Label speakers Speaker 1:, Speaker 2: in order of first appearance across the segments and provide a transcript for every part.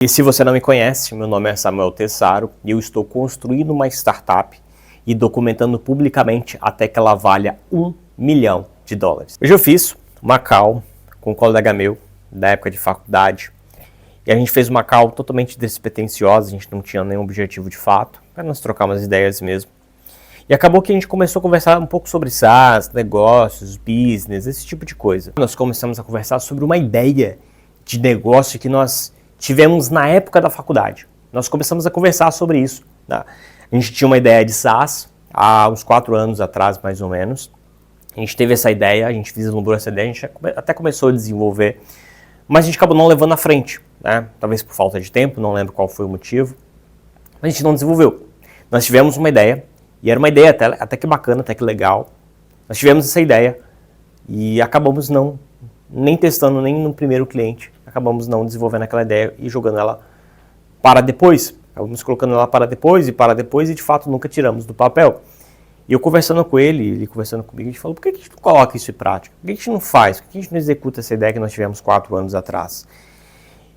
Speaker 1: E se você não me conhece, meu nome é Samuel Tessaro e eu estou construindo uma startup e documentando publicamente até que ela valha $1 milhão. Hoje eu fiz uma call com um colega meu da época de faculdade e a gente fez uma call totalmente despretensiosa, a gente não tinha nenhum objetivo de fato, para nós trocar umas ideias mesmo. E acabou que a gente começou a conversar um pouco sobre SaaS, negócios, business, esse tipo de coisa. Nós começamos a conversar sobre uma ideia de negócio que nós tivemos na época da faculdade. Nós começamos a conversar sobre isso. Tá? A gente tinha uma ideia de SaaS há uns 4 anos atrás, mais ou menos. A gente teve essa ideia, a gente vislumbrou essa ideia, a gente até começou a desenvolver, mas a gente acabou não levando à frente. Né? Talvez por falta de tempo, não lembro qual foi o motivo. Mas a gente não desenvolveu. Nós tivemos uma ideia, e era uma ideia até que bacana, até que legal. Nós tivemos essa ideia e acabamos nem testando nem no primeiro cliente. Acabamos não desenvolvendo aquela ideia e jogando ela para depois. Acabamos colocando ela para depois e de fato nunca tiramos do papel. E eu conversando com ele conversando comigo, a gente falou, por que a gente não coloca isso em prática? Por que a gente não faz? Por que a gente não executa essa ideia que nós tivemos 4 anos atrás?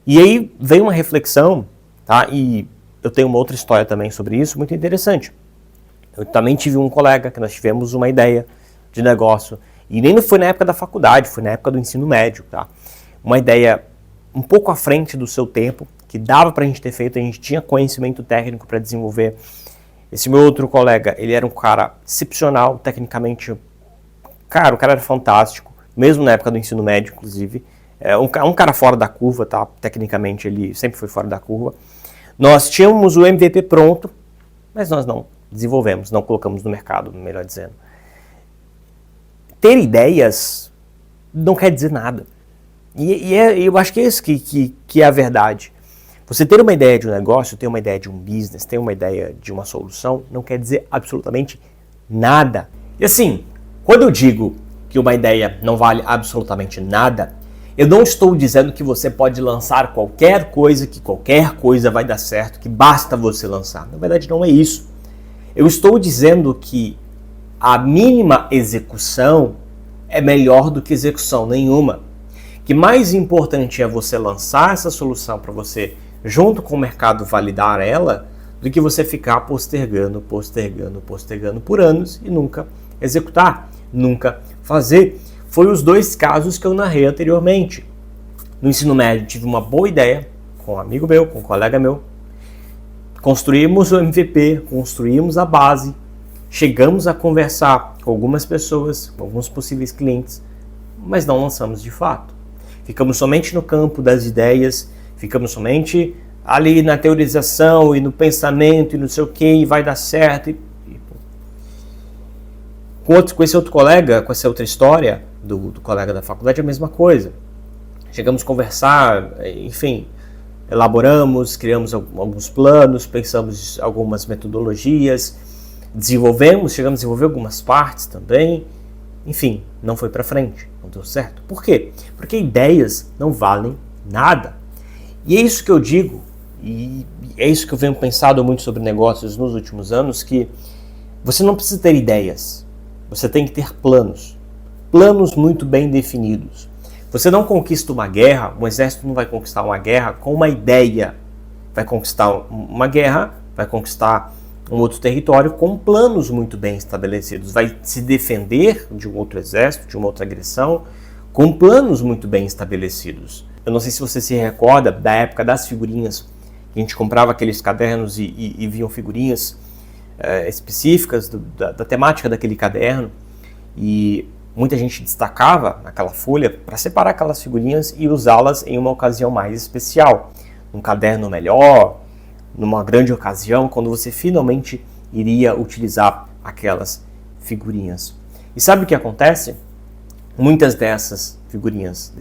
Speaker 1: E aí veio uma reflexão, tá? E eu tenho uma outra história também sobre isso, muito interessante. Eu também tive um colega que nós tivemos uma ideia de negócio, e nem foi na época da faculdade, foi na época do ensino médio, tá? Uma ideia um pouco à frente do seu tempo, que dava pra gente ter feito, a gente tinha conhecimento técnico para desenvolver. Esse meu outro colega, ele era um cara excepcional, tecnicamente, cara, o cara era fantástico, mesmo na época do ensino médio, inclusive. Um cara fora da curva, tá? Tecnicamente ele sempre foi fora da curva. Nós tínhamos o MVP pronto, mas nós não desenvolvemos, não colocamos no mercado, melhor dizendo. Ter ideias não quer dizer nada. E eu acho que é isso que é a verdade. Você ter uma ideia de um negócio, ter uma ideia de um business, ter uma ideia de uma solução, não quer dizer absolutamente nada. E assim, quando eu digo que uma ideia não vale absolutamente nada, eu não estou dizendo que você pode lançar qualquer coisa, que qualquer coisa vai dar certo, que basta você lançar. Na verdade, não é isso. Eu estou dizendo que a mínima execução é melhor do que execução nenhuma. Que mais importante é você lançar essa solução para você, junto com o mercado, validar ela, do que você ficar postergando por anos e nunca executar, nunca fazer. Foi os 2 casos que eu narrei anteriormente. No ensino médio tive uma boa ideia com um amigo meu, com um colega meu. Construímos o MVP, construímos a base, chegamos a conversar com algumas pessoas, com alguns possíveis clientes, mas não lançamos de fato. Ficamos somente no campo das ideias, ficamos somente ali na teorização e no pensamento e não sei o que, e vai dar certo. Com esse outro colega, com essa outra história do colega da faculdade, é a mesma coisa. Chegamos a conversar, enfim, elaboramos, criamos alguns planos, pensamos em algumas metodologias, chegamos a desenvolver algumas partes também, enfim, não foi para frente, não deu certo. Por quê? Porque ideias não valem nada. E é isso que eu digo, e é isso que eu venho pensando muito sobre negócios nos últimos anos, que você não precisa ter ideias, você tem que ter planos muito bem definidos. Você não conquista uma guerra, um exército não vai conquistar uma guerra com uma ideia. Vai conquistar uma guerra, vai conquistar um outro território com planos muito bem estabelecidos. Vai se defender de um outro exército, de uma outra agressão, com planos muito bem estabelecidos. Eu não sei se você se recorda da época das figurinhas, que a gente comprava aqueles cadernos e viam figurinhas específicas da temática daquele caderno, e muita gente destacava naquela folha para separar aquelas figurinhas e usá-las em uma ocasião mais especial. Um caderno melhor, numa grande ocasião, quando você finalmente iria utilizar aquelas figurinhas. E sabe o que acontece? Muitas dessas figurinhas,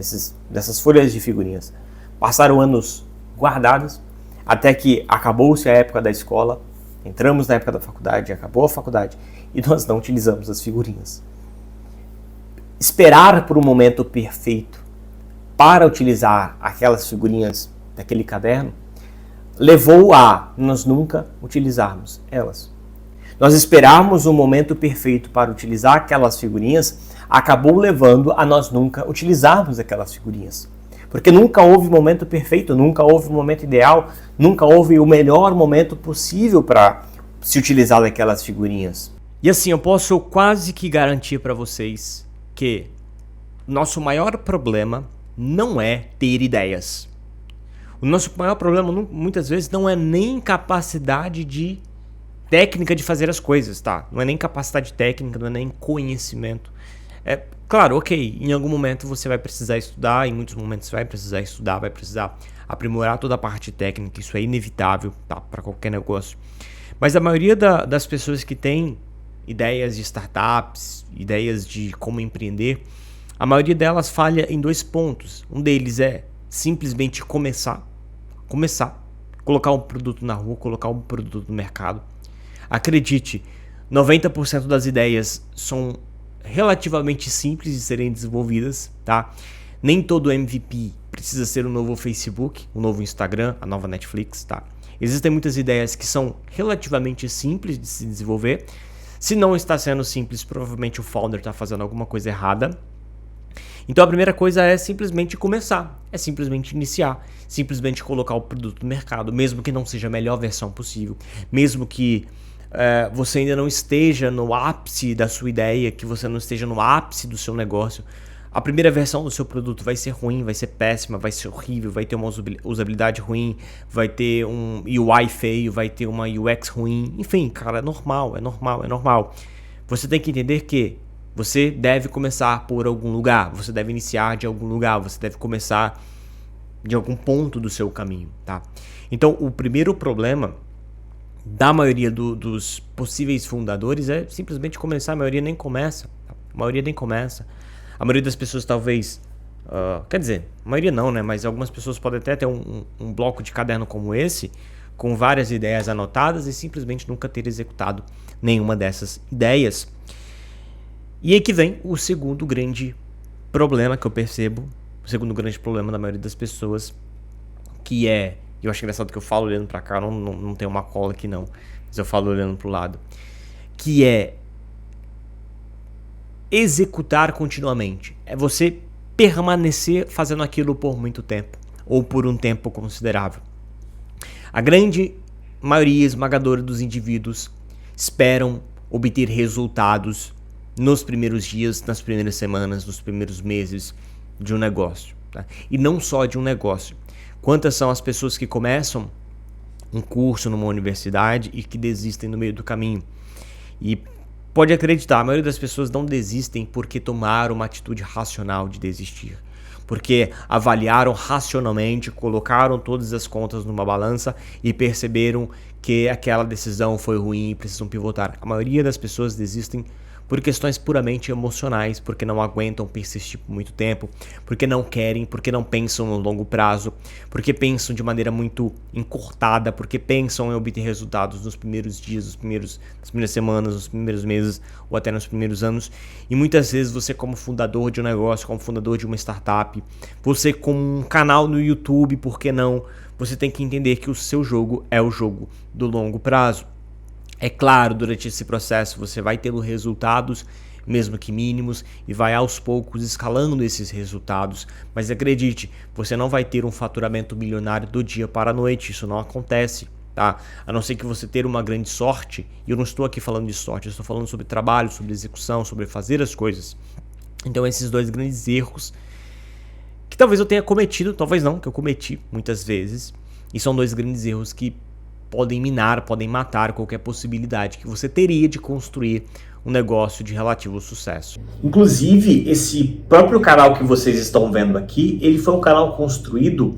Speaker 1: dessas folhas de figurinhas, passaram anos guardadas, até que acabou-se a época da escola, entramos na época da faculdade, acabou a faculdade, e nós não utilizamos as figurinhas. Esperar por um momento perfeito para utilizar aquelas figurinhas daquele caderno levou a nós nunca utilizarmos elas. Nós esperarmos um momento perfeito para utilizar aquelas figurinhas acabou levando a nós nunca utilizarmos aquelas figurinhas. Porque nunca houve momento perfeito, nunca houve um momento ideal, nunca houve o melhor momento possível para se utilizar daquelas figurinhas. E assim, eu posso quase que garantir para vocês que nosso maior problema não é ter ideias. O nosso maior problema muitas vezes não é nem capacidade de técnica de fazer as coisas, tá? Não é nem capacidade técnica, não é nem conhecimento. É claro, ok, em algum momento você vai precisar estudar, em muitos momentos você vai precisar estudar, vai precisar aprimorar toda a parte técnica, isso é inevitável, tá? Para qualquer negócio. Mas a maioria das pessoas que tem ideias de startups, ideias de como empreender, a maioria delas falha em 2 pontos. Um deles é simplesmente começar, colocar um produto na rua, colocar um produto no mercado. Acredite, 90% das ideias são relativamente simples de serem desenvolvidas, tá? Nem todo MVP precisa ser um novo Facebook, um novo Instagram, a nova Netflix, tá? Existem muitas ideias que são relativamente simples de se desenvolver. Se não está sendo simples, provavelmente o founder está fazendo alguma coisa errada. Então a primeira coisa é simplesmente começar, é simplesmente iniciar, simplesmente colocar o produto no mercado, mesmo que não seja a melhor versão possível, mesmo que você ainda não esteja no ápice da sua ideia, que você não esteja no ápice do seu negócio. A primeira versão do seu produto vai ser ruim, vai ser péssima, vai ser horrível, vai ter uma usabilidade ruim, vai ter um UI feio, vai ter uma UX ruim. Enfim, cara, é normal. Você tem que entender que você deve começar por algum lugar, você deve iniciar de algum lugar, você deve começar de algum ponto do seu caminho, tá? Então, o primeiro problema da maioria dos possíveis fundadores é simplesmente começar. A maioria nem começa. A maioria das pessoas talvez... quer dizer, a maioria não, né? Mas algumas pessoas podem até ter um bloco de caderno como esse, com várias ideias anotadas e simplesmente nunca ter executado nenhuma dessas ideias. E aí que vem o segundo grande problema que eu percebo, o segundo grande problema da maioria das pessoas, que é... Eu acho engraçado que eu falo olhando pra cá, não tem uma cola aqui não, mas eu falo olhando pro lado. Que é executar continuamente. É você permanecer fazendo aquilo por muito tempo, ou por um tempo considerável. A grande maioria esmagadora dos indivíduos esperam obter resultados nos primeiros dias, nas primeiras semanas, nos primeiros meses de um negócio, tá? E não só de um negócio. Quantas são as pessoas que começam um curso numa universidade e que desistem no meio do caminho? E pode acreditar, a maioria das pessoas não desistem porque tomaram uma atitude racional de desistir. Porque avaliaram racionalmente, colocaram todas as contas numa balança e perceberam que aquela decisão foi ruim e precisam pivotar. A maioria das pessoas desistem por questões puramente emocionais, porque não aguentam persistir por muito tempo, porque não querem, porque não pensam no longo prazo, porque pensam de maneira muito encurtada, porque pensam em obter resultados nos primeiros dias, nas primeiras semanas, nos primeiros meses ou até nos primeiros anos. E muitas vezes você, como fundador de um negócio, como fundador de uma startup, você como um canal no YouTube, por que não? Você tem que entender que o seu jogo é o jogo do longo prazo. É claro, durante esse processo você vai tendo resultados, mesmo que mínimos, e vai aos poucos escalando esses resultados. Mas acredite, você não vai ter um faturamento milionário do dia para a noite, isso não acontece, tá? A não ser que você tenha uma grande sorte, e eu não estou aqui falando de sorte, eu estou falando sobre trabalho, sobre execução, sobre fazer as coisas. Então esses dois grandes erros, que talvez eu tenha cometido, talvez não, que eu cometi muitas vezes, e são dois grandes erros que podem minar, podem matar qualquer possibilidade que você teria de construir um negócio de relativo sucesso. Inclusive, esse próprio canal que vocês estão vendo aqui, ele foi um canal construído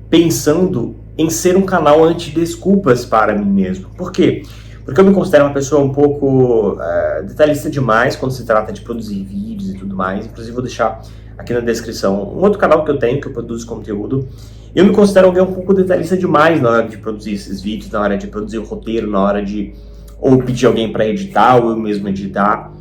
Speaker 1: pensando em ser um canal anti-desculpas para mim mesmo. Por quê? Porque eu me considero uma pessoa um pouco detalhista demais quando se trata de produzir vídeos e tudo mais. Inclusive, vou deixar aqui na descrição um outro canal que eu tenho, que eu produzo conteúdo. Eu me considero alguém um pouco detalhista demais na hora de produzir esses vídeos, na hora de produzir o roteiro, na hora de ou pedir alguém para editar, ou eu mesmo editar.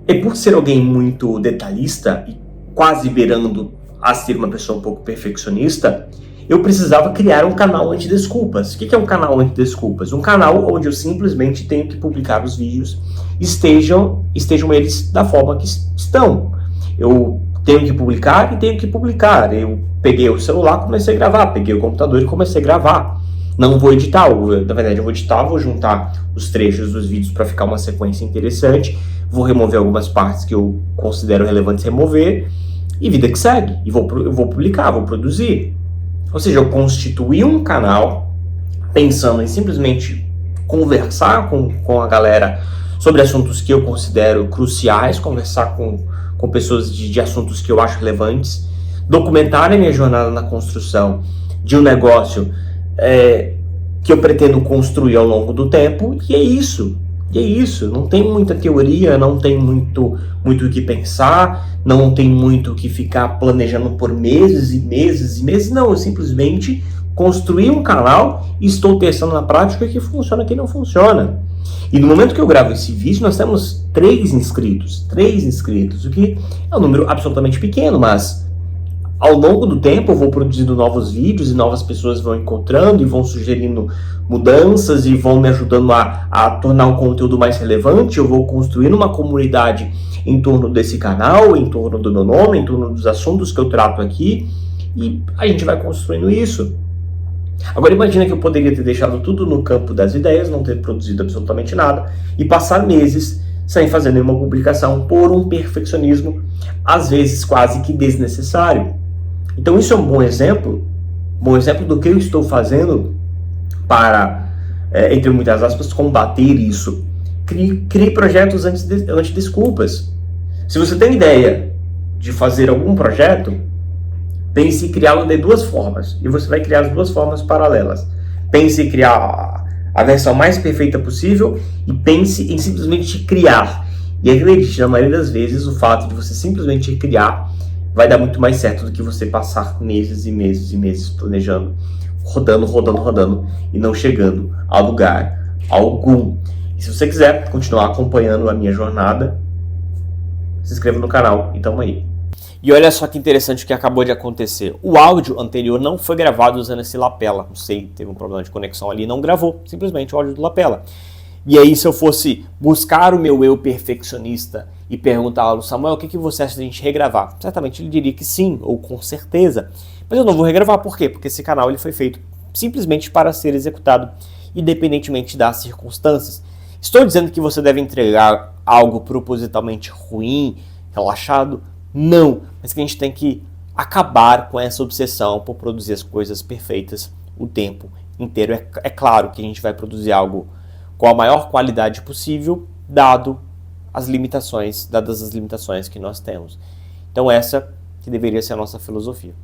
Speaker 1: E por ser alguém muito detalhista e quase beirando a ser uma pessoa um pouco perfeccionista, eu precisava criar um canal anti-desculpas. O que é um canal anti-desculpas? Um canal onde eu simplesmente tenho que publicar os vídeos, estejam eles da forma que estão. Eu tenho que publicar e tenho que publicar. Eu peguei o celular, comecei a gravar, peguei o computador e comecei a gravar. Não vou editar, na verdade eu vou editar, vou juntar os trechos dos vídeos para ficar uma sequência interessante, vou remover algumas partes que eu considero relevantes remover, e vida que segue. E eu vou publicar, vou produzir. Ou seja, eu constituí um canal pensando em simplesmente conversar com a galera sobre assuntos que eu considero cruciais, conversar com pessoas de assuntos que eu acho relevantes, documentar a minha jornada na construção de um negócio que eu pretendo construir ao longo do tempo, e é isso. E é isso, não tem muita teoria, não tem muito o que pensar, não tem muito o que ficar planejando por meses e meses e meses, não, eu simplesmente construí um canal e estou testando na prática que funciona e que não funciona. E no momento que eu gravo esse vídeo, nós temos 3 inscritos, o que é um número absolutamente pequeno, mas ao longo do tempo eu vou produzindo novos vídeos e novas pessoas vão encontrando e vão sugerindo mudanças e vão me ajudando a tornar o conteúdo mais relevante. Eu vou construindo uma comunidade em torno desse canal, em torno do meu nome, em torno dos assuntos que eu trato aqui, e a gente vai construindo isso. Agora imagina que eu poderia ter deixado tudo no campo das ideias, não ter produzido absolutamente nada e passar meses sem fazer nenhuma publicação por um perfeccionismo, às vezes quase que desnecessário. Então isso é um bom exemplo do que eu estou fazendo para, entre muitas aspas, combater isso. Crie projetos antes desculpas. Se você tem ideia de fazer algum projeto, pense em criá-lo de 2 formas, e você vai criar as 2 formas paralelas. Pense em criar a versão mais perfeita possível e pense em simplesmente criar. E acredite, na maioria das vezes, o fato de você simplesmente criar vai dar muito mais certo do que você passar meses e meses e meses planejando, rodando e não chegando a lugar algum. E se você quiser continuar acompanhando a minha jornada, se inscreva no canal e tamo aí. E olha só que interessante o que acabou de acontecer. O áudio anterior não foi gravado usando esse lapela. Não sei, teve um problema de conexão ali, não gravou. Simplesmente o áudio do lapela. E aí, se eu fosse buscar o meu eu perfeccionista e perguntar-lo, Samuel, o que você acha de a gente regravar? Certamente ele diria que sim, ou com certeza. Mas eu não vou regravar, por quê? Porque esse canal ele foi feito simplesmente para ser executado, independentemente das circunstâncias. Estou dizendo que você deve entregar algo propositalmente ruim, relaxado? Não, mas que a gente tem que acabar com essa obsessão por produzir as coisas perfeitas o tempo inteiro. É claro que a gente vai produzir algo com a maior qualidade possível, dadas as limitações que nós temos. Então essa que deveria ser a nossa filosofia.